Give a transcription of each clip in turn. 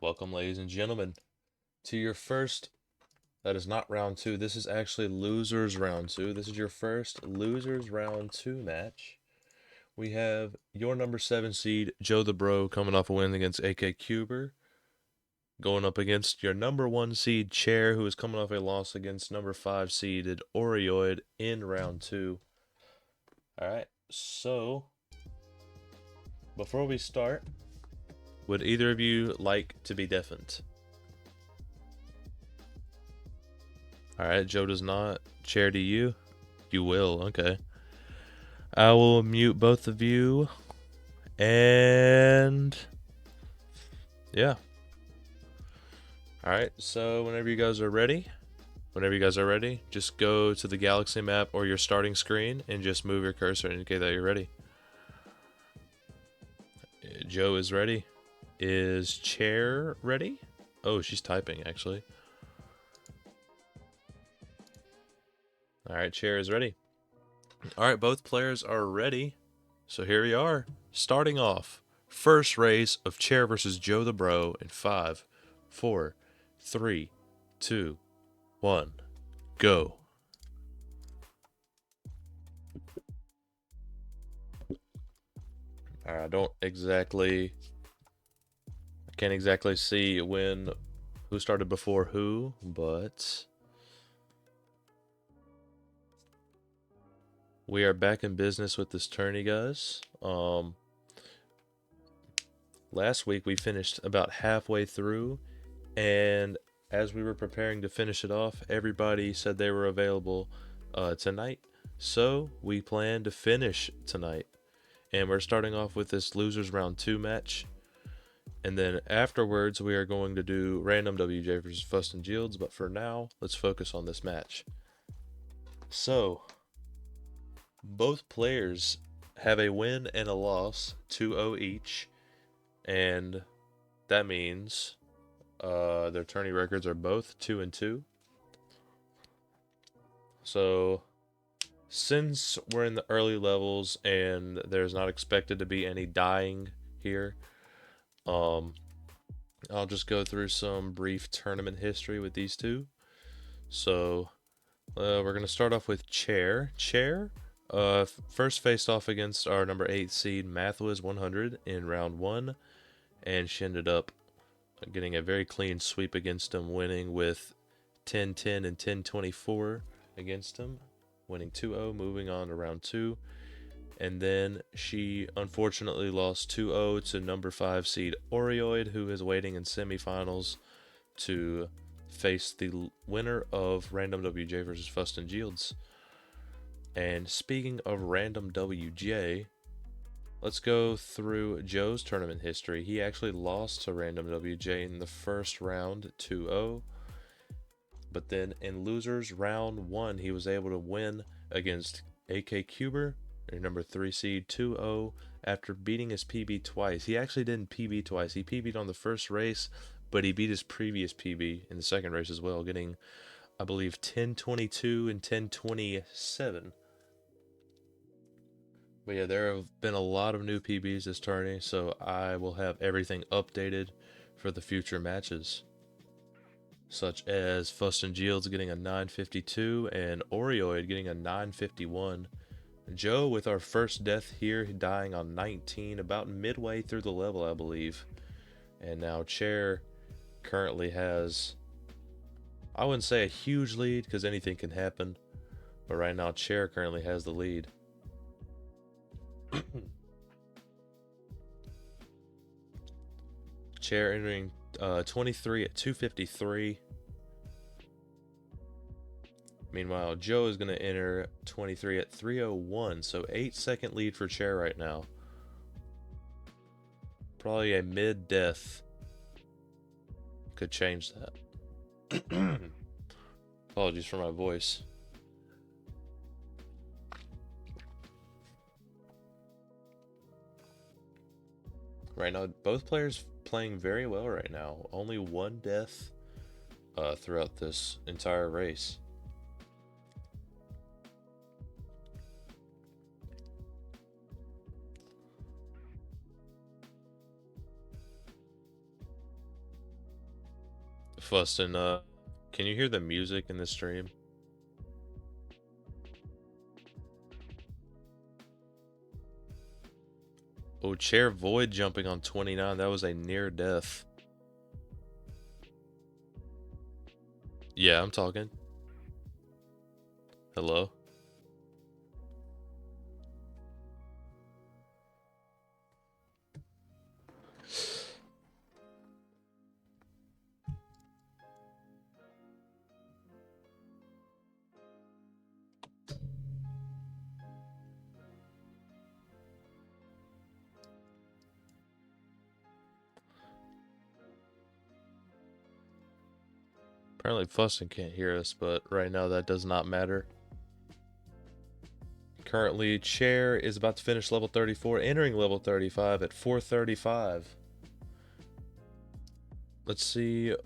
Welcome, ladies and gentlemen, to your first. That is not round two. This is actually losers round two. This is your first losers round two match. We have your number seven seed, Joe the Bro, coming off a win against AK Cuber, going up against your number one seed, Chair, who is coming off a loss against number five seeded Orioid in round two. All right, so before we start, would either of you like to be deafened? All right, Joe does not. Chair, do you? You will, okay. I will mute both of you. And yeah. All right, so whenever you guys are ready, just go to the galaxy map or your starting screen and just move your cursor and indicate that you're ready. Joe is ready. Is Chair ready? Oh, she's typing actually. All right, Chair is ready. All right, both players are ready. So here we are, starting off. First race of Chair versus Joe the Bro in 5, 4, 3, 2, 1, go. I can't exactly see who started before who, but we are back in business with this tourney, guys. Last week we finished about halfway through, and as we were preparing to finish it off, everybody said they were available tonight, so we plan to finish tonight. And we're starting off with this losers round 2 match. And then afterwards, we are going to do random WJ versus Fust and Shields. But for now, let's focus on this match. So, both players have a win and a loss, 2-0 each. And that means their tourney records are both 2-2. So, since we're in the early levels and there's not expected to be any dying here, I'll just go through some brief tournament history with these two. So we're going to start off with Chair. Chair first faced off against our number 8 seed Mathwiz 100 in round 1, and she ended up getting a very clean sweep against him, winning with 10-10 and 10-24 against him, winning 2-0, moving on to round 2. And then she unfortunately lost 2-0 to number 5 seed Orioid, who is waiting in semifinals to face the winner of Random WJ versus Fust and Shields. And speaking of Random WJ, let's go through Joe's tournament history. He actually lost to Random WJ in the first round, 2-0. But then in losers round 1, he was able to win against AK Cuber, number 3 seed, 2-0, after beating his PB twice. He actually didn't PB twice. He PB'd on the first race, but he beat his previous PB in the second race as well, getting, I believe, 10-22 and 10-27. But yeah, there have been a lot of new PBs this tourney, so I will have everything updated for the future matches, such as Fust and Shields getting a 952 and Orioid getting a 951. Joe with our first death here, dying on 19, about midway through the level, I believe. And now Chair currently has, I wouldn't say a huge lead because anything can happen, but right now Chair currently has the lead. Chair entering 23 at 253. Meanwhile, Joe is going to enter 23 at 301, so 8-second lead for Chair right now. Probably a mid-death could change that. Apologies for my voice. Right now, both players playing very well right now. Only one death throughout this entire race. Fustin, can you hear the music in the stream? Oh, Chair Void jumping on 29. That was a near death. Yeah, I'm talking. Hello? Apparently Fustin can't hear us, but right now that does not matter. Currently, Chair is about to finish level 34, entering level 35 at 435. Let's see.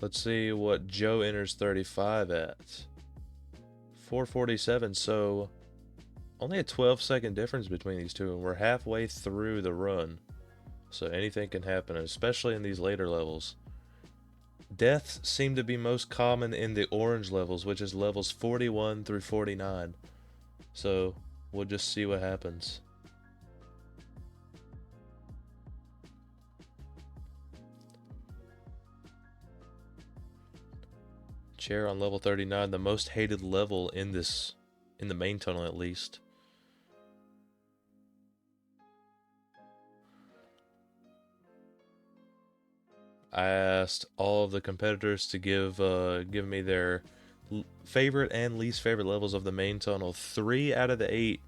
Let's see what Joe enters 35 at. 447, so only a 12-second difference between these two, and we're halfway through the run. So anything can happen, especially in these later levels. Deaths seem to be most common in the orange levels, which is levels 41 through 49. So we'll just see what happens. Chair on level 39, the most hated level in the main tunnel at least. I asked all of the competitors to give me their favorite and least favorite levels of the main tunnel. 3 out of the 8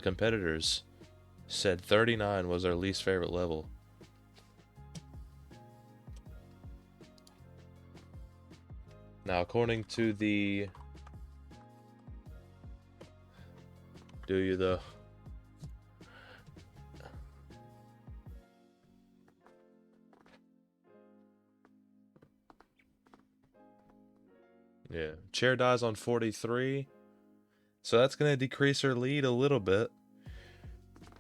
competitors said 39 was their least favorite level. Now, according to the... Do you though? Yeah. Chair dies on 43. So that's going to decrease her lead a little bit.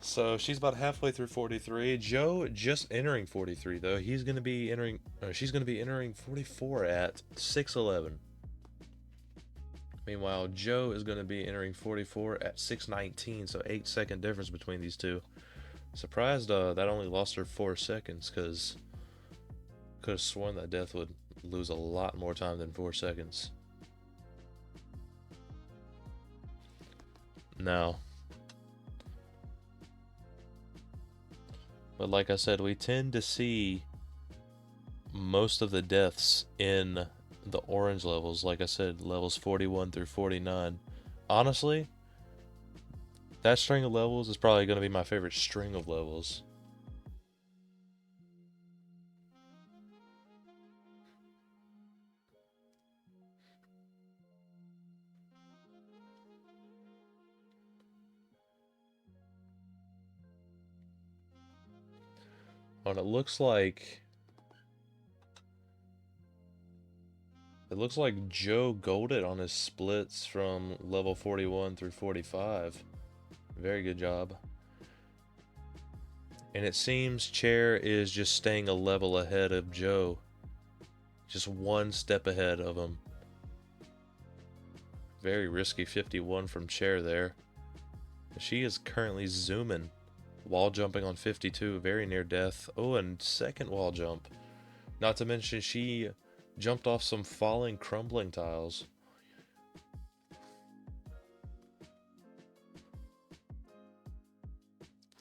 So she's about halfway through 43. Joe just entering 43 though. He's going to be entering she's going to be entering 44 at 611. Meanwhile, Joe is going to be entering 44 at 619, so 8-second difference between these two. Surprised that only lost her 4 seconds, because could have sworn that Death would lose a lot more time than 4 seconds. Now, but like I said, we tend to see most of the deaths in the orange levels. Like I said, levels 41 through 49. Honestly, that string of levels is probably going to be my favorite string of levels. And it looks like Joe golded on his splits from level 41 through 45. Very good job. And it seems Chair is just staying a level ahead of Joe. Just one step ahead of him. Very risky 51 from Chair there. She is currently zooming. Wall jumping on 52, very near death. Oh, and second wall jump. Not to mention she jumped off some falling, crumbling tiles.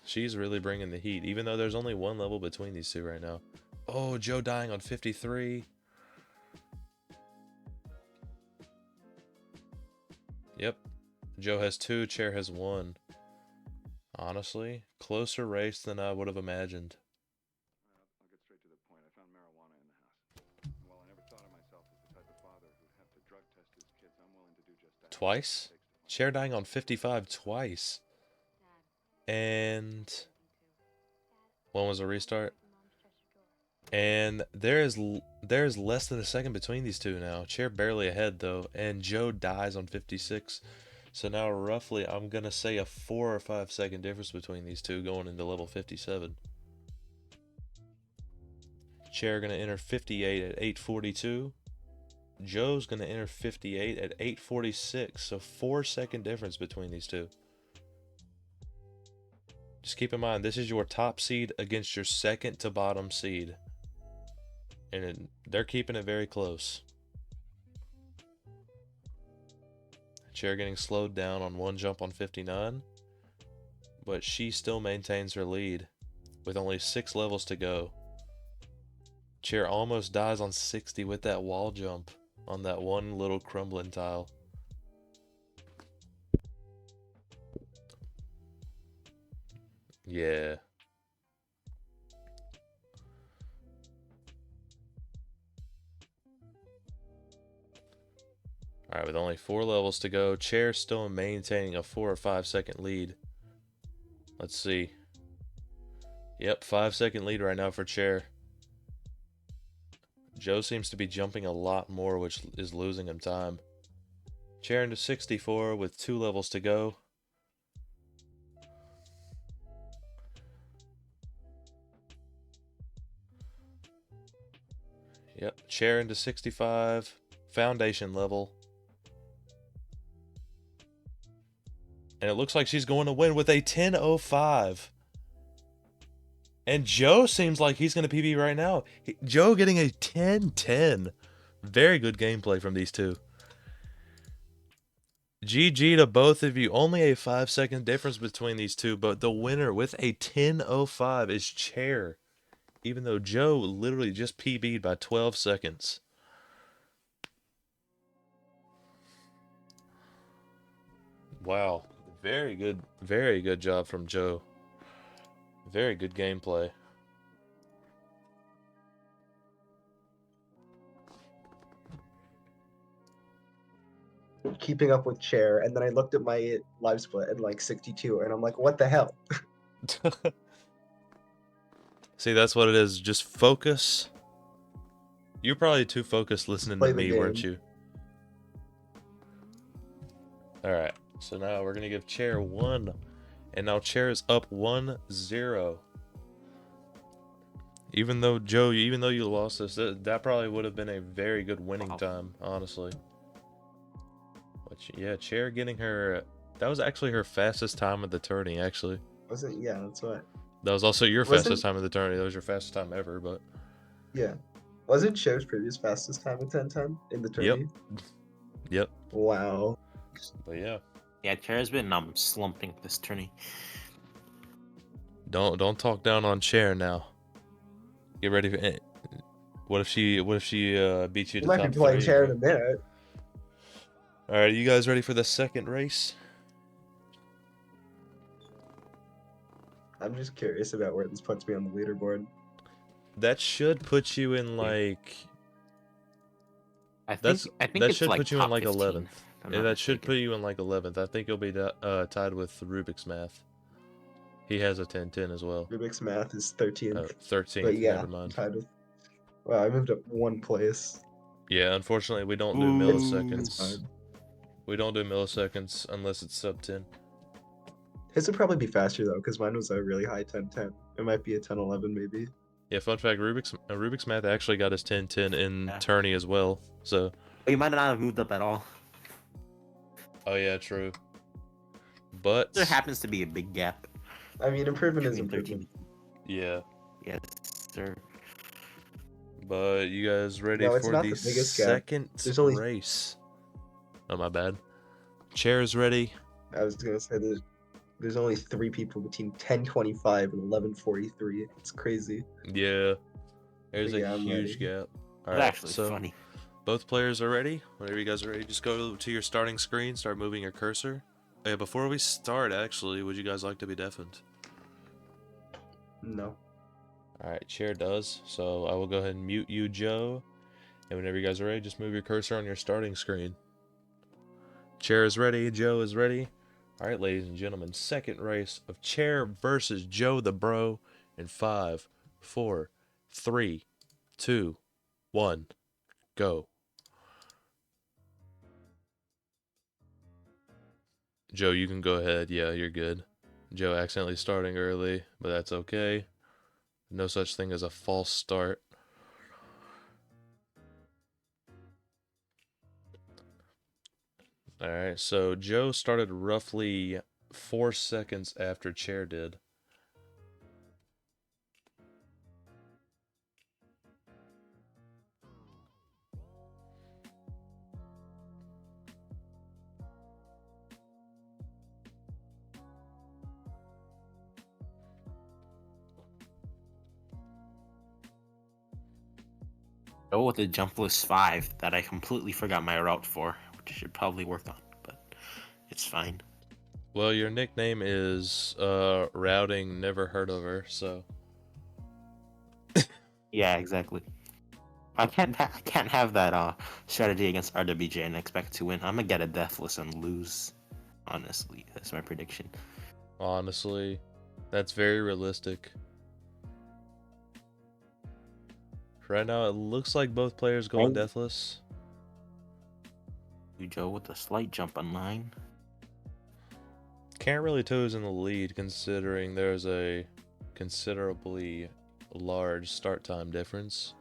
She's really bringing the heat, even though there's only one level between these two right now. Oh, Joe dying on 53. Yep. Joe has 2, Chair has 1. Honestly, closer race than I would have imagined. I'll get straight to the point. I found marijuana in the house. And while I never thought of myself as the type of father who'd have to drug test his kids, I'm willing to do just that. Twice? Chair dying on 55 twice. And when was the restart? And there's less than a second between these two now. Chair barely ahead though, and Joe dies on 56. So now roughly I'm gonna say a 4 or 5 second difference between these two going into level 57. Chair going to enter 58 at 8:42. Joe's going to enter 58 at 8:46. So 4-second difference between these two. Just keep in mind, this is your top seed against your second to bottom seed. And they're keeping it very close. Chair getting slowed down on one jump on 59. But she still maintains her lead with only 6 levels to go. Chair almost dies on 60 with that wall jump on that one little crumbling tile. Yeah. Alright, with only 4 levels to go, Chair still maintaining a 4 or 5 second lead. Let's see. Yep, 5-second lead right now for Chair. Joe seems to be jumping a lot more, which is losing him time. Chair into 64 with 2 levels to go. Yep, Chair into 65. Foundation level. And it looks like she's going to win with a 10:05. And Joe seems like he's going to PB right now. Joe getting a 10:10. Very good gameplay from these two. GG to both of you. Only a 5-second difference between these two, but the winner with a 10:05 is Chair. Even though Joe literally just PB'd by 12 seconds. Wow. Very good job from Joe. Very good gameplay. Keeping up with Chair, and then I looked at my live split at like 62, and I'm like, what the hell? See, that's what it is. Just focus. You're probably too focused listening Play to the me, game. weren't you? Alright, so now we're going to give Chair 1. And now Chair is up 1-0. Even though, Joe, even though you lost this, that probably would have been a very good winning time, honestly. But yeah, Chair getting her... That was actually her fastest time of the tourney, actually. Was it? Yeah, that's what. That was also your Wasn't- fastest time of the tourney. That was your fastest time ever, but... Yeah. Wasn't Chair's previous fastest time at 10:10 in the tourney? Yep. Wow. But yeah. Yeah, Chair's been slumping this tourney. Don't talk down on Chair now. Get ready for it. What if she beats you You to might top be playing 3? Chair in a minute. Alright, you guys ready for the second race? I'm just curious about where this puts me on the leaderboard. That should put you in like I think that it's should like put you in top like 15, 11th. if I'm Yeah, not that should mistaken. put you in like 11th. I think you'll be tied with Rubik's Math. He has a 10-10 as well. Rubik's Math is 13th. 13th. But yeah, Never I'm mind. tied with. Wow, I moved up 1 place. Yeah, unfortunately, we don't do Ooh. milliseconds. It's fine. We don't do milliseconds unless it's sub 10. His would probably be faster though, because mine was a really high 10:10. It might be a 10:11 maybe. Yeah, fun fact: Rubik's Math actually got his 10-10 in Yeah. Tourney as well. So. But you might not have moved up at all. Oh yeah, true. But There happens to be a big gap. I mean, improvement is between improvement. 13. yeah. Yes, sir. But you guys ready No, it's for not the the biggest gap. second There's only- race? Oh my bad. Chairs ready. I was gonna say there's only 3 people between 10:25 and 11:43. It's crazy. Yeah. There's But yeah, a I'm huge ready. gap. It's All right, actually so funny. both players are ready. Whenever you guys are ready, just go to your starting screen, start moving your cursor. Hey, before we start, actually, would you guys like to be deafened? No. Alright, Chair does. So I will go ahead and mute you, Joe. And whenever you guys are ready, just move your cursor on your starting screen. Chair is ready. Joe is ready. Alright, ladies and gentlemen, second race of Chair versus JoeTheBro in 5, 4, 3, 2, 1, go. Joe, you can go ahead. Yeah, you're good. Joe accidentally starting early, but that's okay. No such thing as a false start. All right, so Joe started roughly 4 seconds after Chair did. Go with the jumpless 5 that I completely forgot my route for, which I should probably work on, but it's fine. Well, your nickname is Routing Never Heard of Her, so Yeah, exactly. I can't have that strategy against RWJ and expect to win. I'm gonna get a deathless and lose. Honestly, that's my prediction. honestly, that's very realistic. Right now, it looks like both players going Oh. deathless. You Joe with a slight jump on line. Can't really tell who's in the lead considering there's a considerably large start time difference.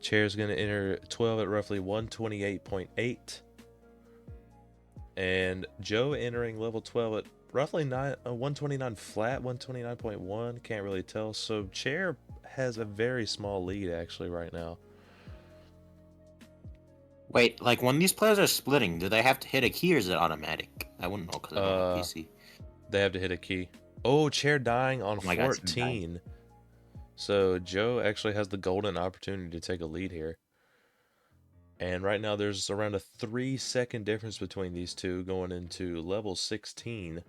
Chair's going to enter 12 at roughly 128.8. And Joe entering level 12 at roughly 129 flat, 129.1. Can't really tell. So Chair has a very small lead actually right now. Wait, like when these players are splitting, do they have to hit a key or is it automatic? I wouldn't know because I don't have PC. They have to hit a key. Oh, Chair dying on Oh my God, 14. So Joe actually has the golden opportunity to take a lead here. And right now there's around a 3-second difference between these two going into level 16.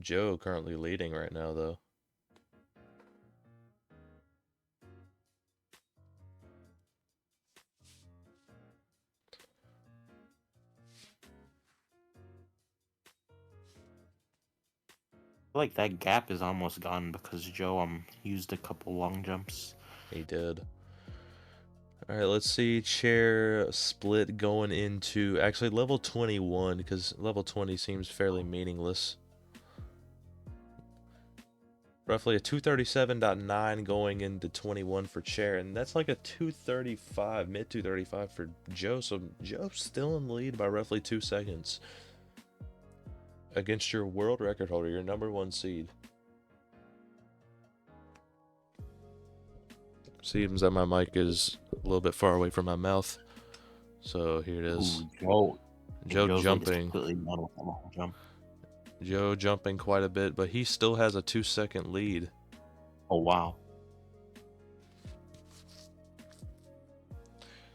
Joe currently leading right now though. I feel like that gap is almost gone because Joe used a couple long jumps. He did. Alright, let's see. Chair split going into actually level 21 because level 20 seems fairly meaningless. Roughly a 237.9 going into 21 for Chair, and that's like a 235, mid 235 for Joe. So Joe's still in the lead by roughly 2 seconds against your world record holder, your #1 seed. Seems that my mic is a little bit far away from my mouth. So here it is. Ooh, Joe Joe's jumping. completely done with that long jump. Joe jumping quite a bit, but he still has a 2-second lead. Oh wow.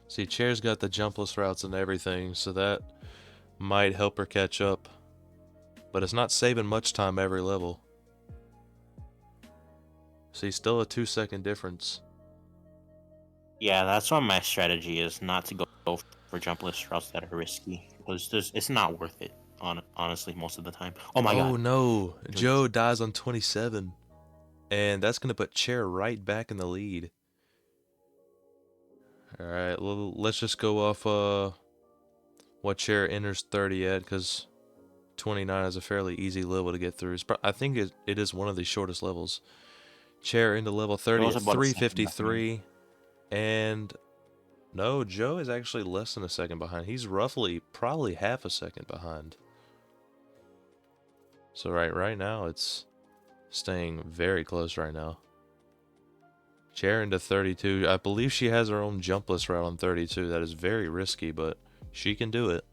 See, Chair's got the jumpless routes and everything, so that might help her catch up. But it's not saving much time every level. See, still a 2-second difference. Yeah, that's why my strategy is not to go for jumpless routes that are risky because it's not worth it. Honestly, most of the time. Oh my God. Oh no, Joe dies on 27. And that's going to put Chair right back in the lead. Alright, let's just go off what Chair enters 30 at, because 29 is a fairly easy level to get through. I think it is one of the shortest levels. Chair into level 30 Joe's at about a second 353. And no, Joe is actually less than a second behind. He's roughly probably half a second behind. So right now it's staying very close right now. Chair into 32. I believe she has her own jumpless route on 32. That is very risky, but she can do it.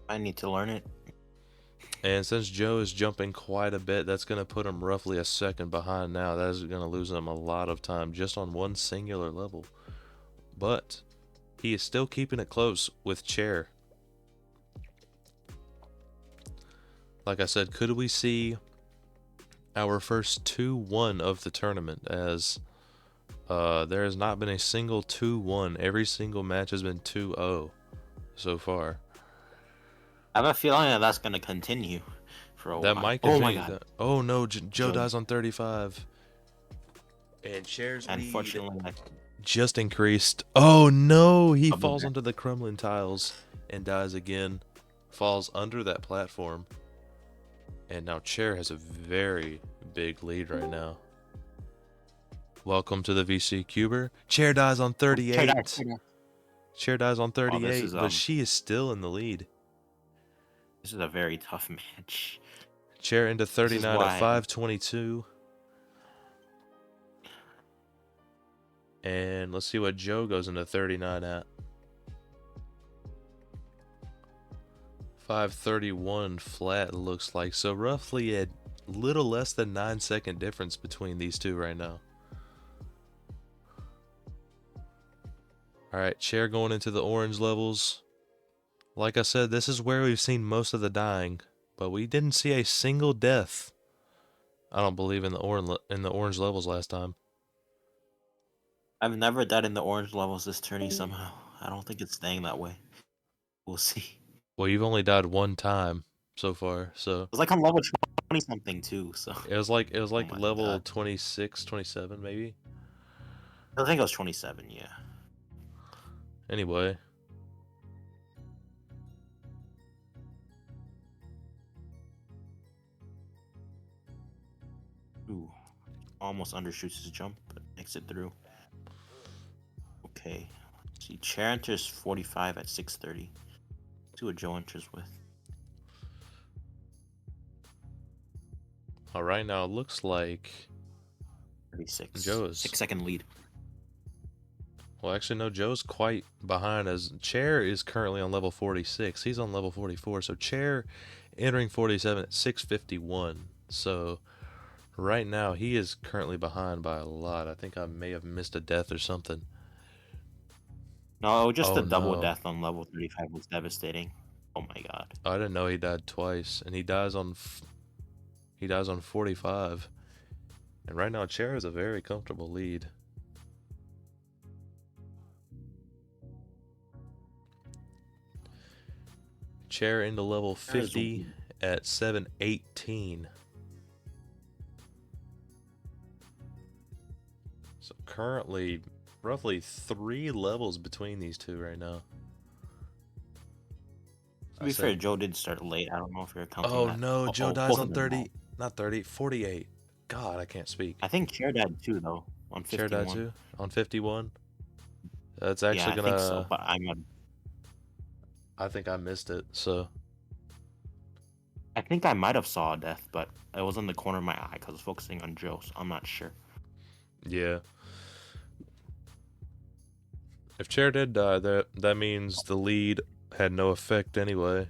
I need to learn it. And since Joe is jumping quite a bit, that's going to put him roughly a second behind now. That is going to lose him a lot of time just on one singular level. But he is still keeping it close with Chair. Like I said, could we see our first 2-1 of the tournament, as there has not been a single 2-1. Every single match has been 2-0 so far. I have a feeling that that's going to continue for a That while. might Oh continue. my God. Oh no, Joe dies on 35. And Chair's lead Unfortunately, just increased. Oh no, he I'll be falls back. onto the crumbling tiles and dies again. Falls under that platform. And now Chair has a very big lead right now. Welcome to the VC Cuber. Chair dies on 38. Chair dies on Oh, 38, but she is still in the lead. this is a very tough match. Chair into 39 at why- 5:22. And let's see what Joe goes into 39 at. 5:31 flat, looks like. So roughly a little less than 9-second difference between these two right now. Alright, Chair going into the orange levels. Like I said, this is where we've seen most of the dying, but we didn't see a single death. I don't believe in the orange levels last time. I've never died in the orange levels this tourney somehow. I don't think it's staying that way. We'll see. Well, you've only died one time so far, so It was like on level 20 something too, so it was like my level God. 26, 27 maybe. I think it was 27, yeah. Anyway, Ooh. Almost undershoots his jump, but makes it through. Okay. Let's see, Chair enters 45 at 6:30. See what Joe enters with. all right, now it looks like 36. Joe's 6-second lead. well, actually no, Joe's quite behind as Chair is currently on level 46. He's on level 44, so Chair entering 47 at 6:51. So right now he is currently behind by a lot. I think I may have missed a death or something. No, just Oh, the double no. death on level 35 was devastating. Oh my God. I didn't know he died twice, and he dies on 45. And right now, Chair has a very comfortable lead. Chair into level 50 at 7:18. So currently, roughly 3 levels between these two right now. To be fair, Joe did start late. I don't know if you're counting Oh that. no, Joe dies both on of them 30, died. not 30, 48. God, I can't speak. I think Chair died too, though, on 51. Chair died too on 51. That's actually Yeah, I gonna. think so, but I think I missed it. So I think I might have saw a death, but it was in the corner of my eye because I was focusing on Joe, so I'm not sure. yeah. If Chair did die, that means the lead had no effect anyway.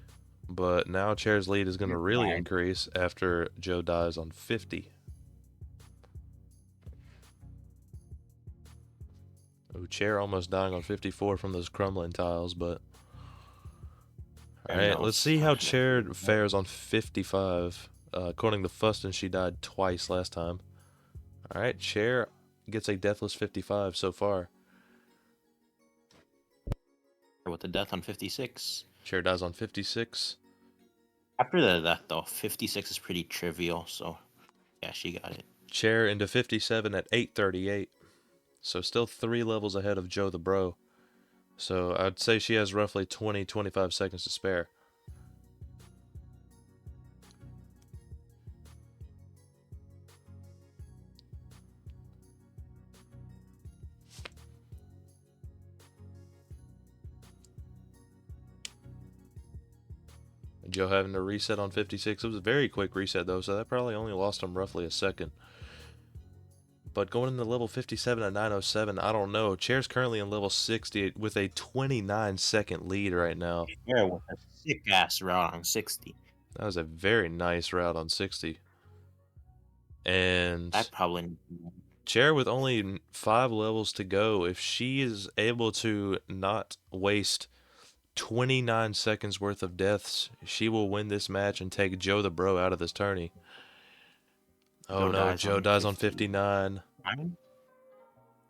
But now Chair's lead is going to really Right. increase after Joe dies on 50. Oh, Chair almost dying on 54 from those crumbling tiles, but... Alright, let's see how Chair fares on 55. According to Fuston, she died twice last time. Alright, Chair gets a deathless 55 so far. With the death on 56. Chair dies on 56. After the death, though, 56 is pretty trivial, so yeah, she got it. Chair into 57 at 8:38. So still 3 levels ahead of JoeTheBro. So I'd say she has roughly 20-25 seconds to spare. Joe having to reset on 56. It was a very quick reset though, so that probably only lost him roughly a second. But going into level 57 at 9:07, I don't know. Chair's currently in level 60 with a 29-second lead right now. Yeah, with a sick ass route on 60. That was a very nice route on 60. And That probably. Chair with only 5 levels to go, if she is able to not waste 29 seconds worth of deaths, she will win this match and take JoeTheBro out of this tourney. Oh no, Joe dies on 59.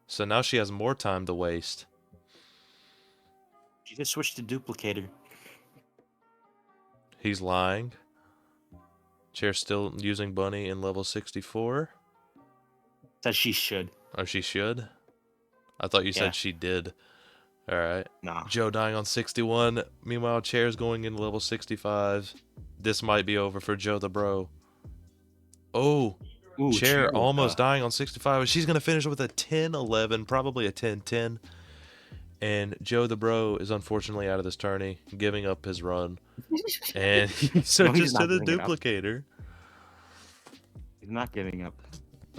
So now she has more time to waste. She just switched to duplicator. He's lying. Chair still using Bunny in level 64. Said she should. Oh, she should? I thought you Yeah. said she did. Alright. Nah. Joe dying on 61. Meanwhile, Chair's going into level 65. This might be over for JoeTheBro. Oh, Ooh, Chair almost dying on 65. She's going to finish with a 10-11, probably a 10-10. And Joe the Bro is unfortunately out of this tourney, giving up his run. And he switches to not the giving it up. duplicator. He's not giving up.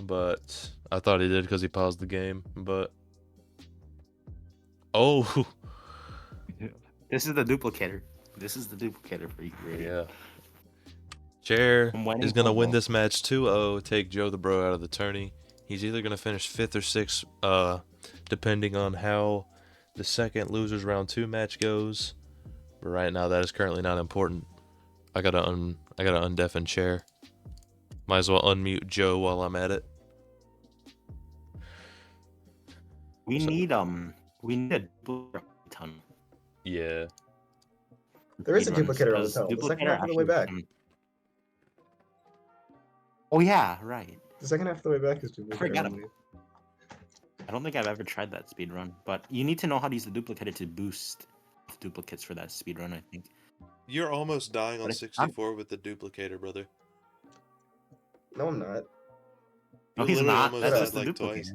But I thought he did because he paused the game. But oh, This is the duplicator. This is the duplicator for you, really. yeah. Chair I'm winning is gonna win Hobo. this match 2-0. Take Joe the Bro out of the tourney. He's either gonna finish 5th or 6th, depending on how the second losers round 2 match goes. But right now, that is currently not important. I gotta undeafen Chair. Might as well unmute Joe while I'm at it. We So- need a duplicator ton. Yeah. There is a Speedruns, duplicator on the because tunnel. The second duplicator half of the way actually back. Oh yeah, right. The second half of the way back is duplicator forgot only. I don't think I've ever tried that speed run, but you need to know how to use the duplicator to boost duplicates for that speed run, I think. You're almost dying on But 64 with the duplicator, brother. No, I'm not. No, You he's literally not. almost That's died, just the like, duplicator. twice.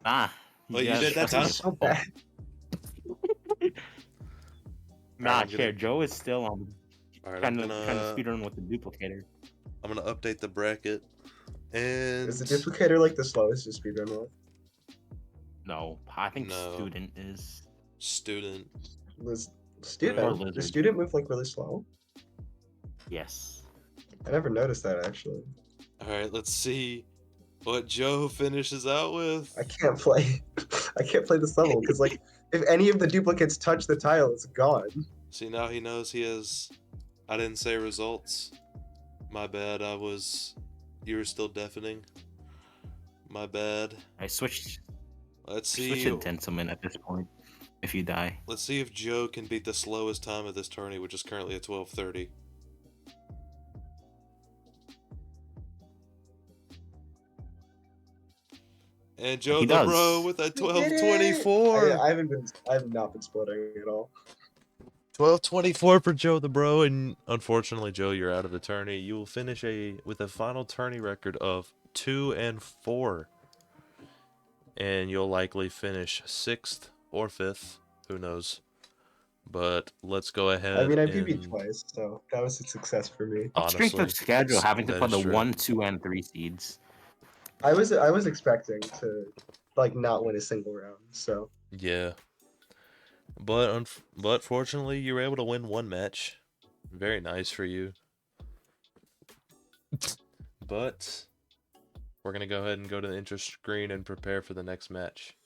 Ah. Well, you gotta did that trust time. That's yourself. so bad. Nah, Alright, I'm Chair. gonna- Joe is still Alright, trying to speedrun with the duplicator. I'm gonna update the bracket. And Is the duplicator like the slowest to speedrun with? No, I think No. student is. student. The Or student? lizard. The student move like really slow? Yes. I never noticed that actually. Alright, let's see what Joe finishes out with. I can't play. I can't play this level because like if any of the duplicates touch the tile, it's gone. See, now he knows he has. I didn't say results. My bad. You were still deafening. My bad. I switched. Let's Switch see. it Tensilman at this point. If you die. Let's see if Joe can beat the slowest time of this tourney, which is currently at 12:30. And Joe He the does. Bro with a We did it! 12:24. I have not been splitting at all. 12:24 for Joe the Bro, and unfortunately, Joe, you're out of the tourney. You will finish with a final tourney record of 2-4, and you'll likely finish 6th or 5th. Who knows? But let's go ahead. I mean, I PB'd and twice, so that was a success for me. Strength honestly, of schedule, having to that play is the true. 1, 2, and 3 seeds. I was expecting to like not win a single round, so Yeah, but fortunately, you were able to win one match. Very nice for you. But we're gonna go ahead and go to the intro screen and prepare for the next match.